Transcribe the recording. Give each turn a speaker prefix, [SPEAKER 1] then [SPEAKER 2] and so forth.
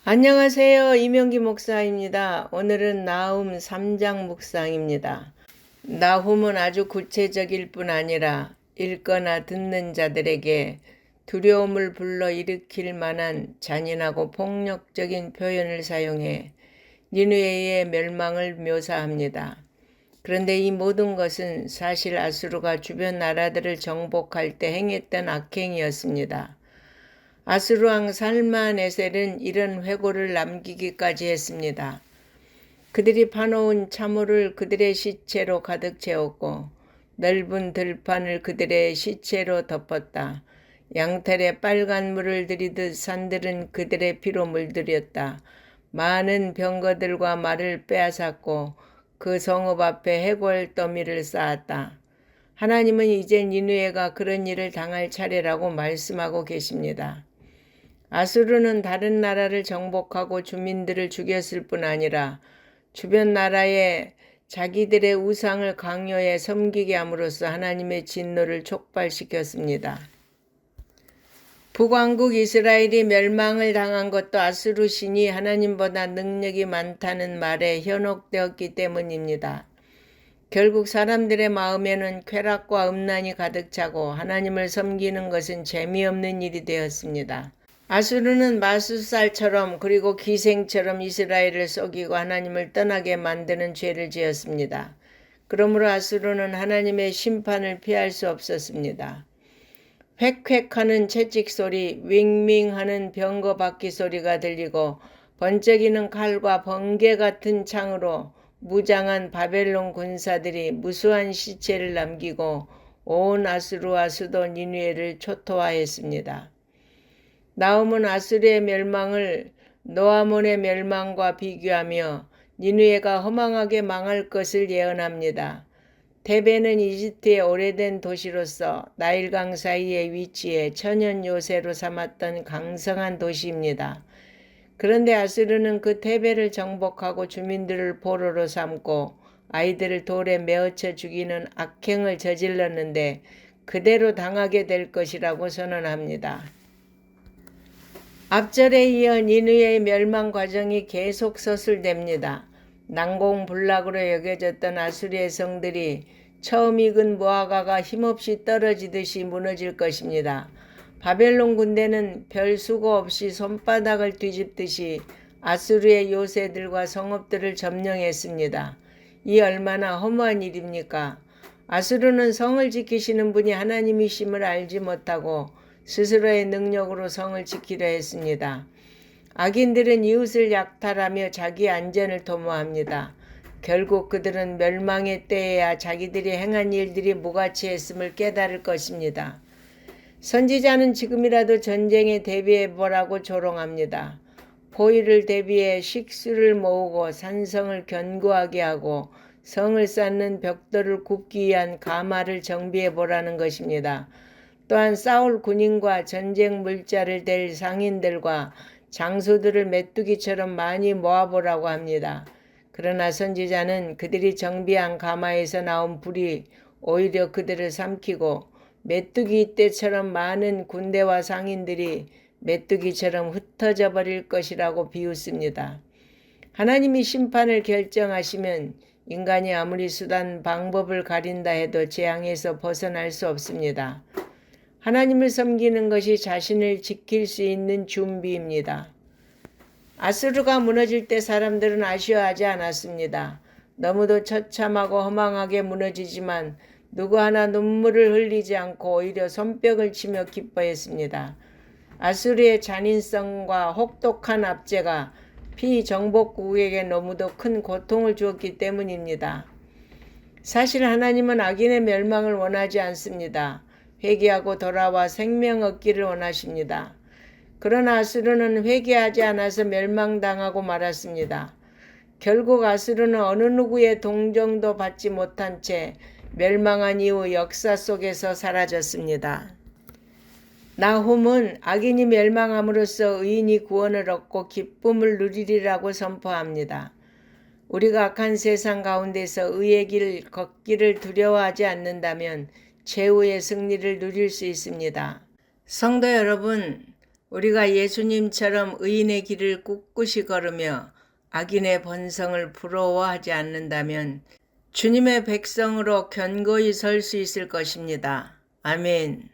[SPEAKER 1] 안녕하세요. 이명기 목사입니다. 오늘은 나훔 3장 묵상입니다. 나훔은 아주 구체적일 뿐 아니라 읽거나 듣는 자들에게 두려움을 불러일으킬 만한 잔인하고 폭력적인 표현을 사용해 니느웨의 멸망을 묘사합니다. 그런데 이 모든 것은 사실 아수르가 주변 나라들을 정복할 때 행했던 악행이었습니다. 아수르 왕 살마네셀은 이런 회고를 남기기까지 했습니다. 그들이 파놓은 차물을 그들의 시체로 가득 채웠고 넓은 들판을 그들의 시체로 덮었다. 양털에 빨간 물을 들이듯 산들은 그들의 피로 물들였다. 많은 병거들과 말을 빼앗았고 그 성읍 앞에 해골 더미를 쌓았다. 하나님은 이제 니느웨가 그런 일을 당할 차례라고 말씀하고 계십니다. 아수르는 다른 나라를 정복하고 주민들을 죽였을 뿐 아니라 주변 나라에 자기들의 우상을 강요해 섬기게 함으로써 하나님의 진노를 촉발시켰습니다. 북왕국 이스라엘이 멸망을 당한 것도 아수르 신이 하나님보다 능력이 많다는 말에 현혹되었기 때문입니다. 결국 사람들의 마음에는 쾌락과 음란이 가득 차고 하나님을 섬기는 것은 재미없는 일이 되었습니다. 아수르는 마술사처럼 그리고 기생처럼 이스라엘을 속이고 하나님을 떠나게 만드는 죄를 지었습니다. 그러므로 아수르는 하나님의 심판을 피할 수 없었습니다. 획획하는 채찍소리, 윙윙하는 병거 바퀴 소리가 들리고 번쩍이는 칼과 번개 같은 창으로 무장한 바벨론 군사들이 무수한 시체를 남기고 온 아수르와 수도 니느웨를 초토화했습니다. 나훔은 아수르의 멸망을 노아몬의 멸망과 비교하며 니느웨가 허망하게 망할 것을 예언합니다. 데베는 이집트의 오래된 도시로서 나일강 사이에 위치해 천연 요새로 삼았던 강성한 도시입니다. 그런데 아수르는 그 데베를 정복하고 주민들을 포로로 삼고 아이들을 돌에 메어쳐 죽이는 악행을 저질렀는데 그대로 당하게 될 것이라고 선언합니다. 앞절에 이어 니느웨의 멸망 과정이 계속 서술됩니다. 난공불락으로 여겨졌던 아수르의 성들이 처음 익은 무화과가 힘없이 떨어지듯이 무너질 것입니다. 바벨론 군대는 별 수고 없이 손바닥을 뒤집듯이 아수르의 요새들과 성읍들을 점령했습니다. 이 얼마나 허무한 일입니까? 아수르는 성을 지키시는 분이 하나님이심을 알지 못하고 스스로의 능력으로 성을 지키려 했습니다. 악인들은 이웃을 약탈하며 자기 안전을 도모합니다. 결국 그들은 멸망의 때에야 자기들이 행한 일들이 무가치했음을 깨달을 것입니다. 선지자는 지금이라도 전쟁에 대비해보라고 조롱합니다. 포위를 대비해 식수를 모으고 산성을 견고하게 하고 성을 쌓는 벽돌을 굽기 위한 가마를 정비해보라는 것입니다. 또한 싸울 군인과 전쟁 물자를 댈 상인들과 장수들을 메뚜기처럼 많이 모아보라고 합니다. 그러나 선지자는 그들이 정비한 가마에서 나온 불이 오히려 그들을 삼키고 메뚜기 떼처럼 많은 군대와 상인들이 메뚜기처럼 흩어져 버릴 것이라고 비웃습니다. 하나님이 심판을 결정하시면 인간이 아무리 수단 방법을 가린다 해도 재앙에서 벗어날 수 없습니다. 하나님을 섬기는 것이 자신을 지킬 수 있는 준비입니다. 아수르가 무너질 때 사람들은 아쉬워하지 않았습니다. 너무도 처참하고 허망하게 무너지지만 누구 하나 눈물을 흘리지 않고 오히려 손뼉을 치며 기뻐했습니다. 아수르의 잔인성과 혹독한 압제가 피정복국에게 너무도 큰 고통을 주었기 때문입니다. 사실 하나님은 악인의 멸망을 원하지 않습니다. 회개하고 돌아와 생명 얻기를 원하십니다. 그러나 아수르는 회개하지 않아서 멸망당하고 말았습니다. 결국 아수르는 어느 누구의 동정도 받지 못한 채 멸망한 이후 역사 속에서 사라졌습니다. 나훔은 악인이 멸망함으로써 의인이 구원을 얻고 기쁨을 누리리라고 선포합니다. 우리가 악한 세상 가운데서 의의 길 걷기를 두려워하지 않는다면 최후의 승리를 누릴 수 있습니다. 성도 여러분, 우리가 예수님처럼 의인의 길을 꿋꿋이 걸으며 악인의 번성을 부러워하지 않는다면 주님의 백성으로 견고히 설 수 있을 것입니다. 아멘.